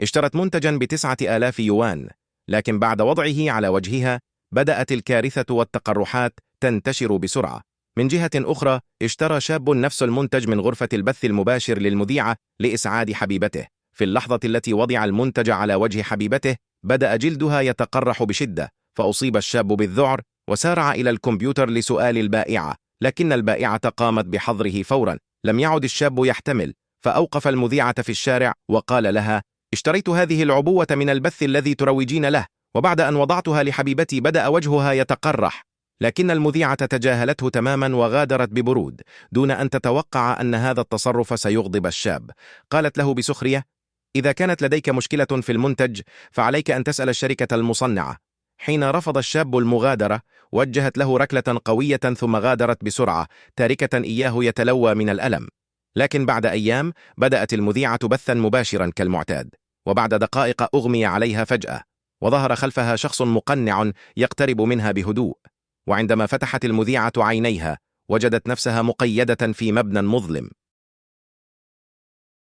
اشترت منتجا ب9,000 يوان، لكن بعد وضعه على وجهها بدأت الكارثة والتقرحات تنتشر بسرعة. من جهة أخرى، اشترى شاب نفس المنتج من غرفة البث المباشر للمذيعة لإسعاد حبيبته. في اللحظة التي وضع المنتج على وجه حبيبته، بدأ جلدها يتقرح بشدة، فأصيب الشاب بالذعر وسارع إلى الكمبيوتر لسؤال البائعة، لكن البائعة قامت بحظره فورا. لم يعد الشاب يحتمل، فأوقف المذيعة في الشارع وقال لها: اشتريت هذه العبوة من البث الذي تروجين له، وبعد أن وضعتها لحبيبتي بدأ وجهها يتقرح. لكن المذيعة تجاهلته تماما وغادرت ببرود، دون أن تتوقع أن هذا التصرف سيغضب الشاب. قالت له بسخرية: إذا كانت لديك مشكلة في المنتج فعليك أن تسأل الشركة المصنعة. حين رفض الشاب المغادرة، وجهت له ركلة قوية ثم غادرت بسرعة، تاركة إياه يتلوى من الألم. لكن بعد أيام بدأت المذيعة بثا مباشرا كالمعتاد، وبعد دقائق أغمي عليها فجأة، وظهر خلفها شخص مقنع يقترب منها بهدوء. وعندما فتحت المذيعة عينيها، وجدت نفسها مقيدة في مبنى مظلم.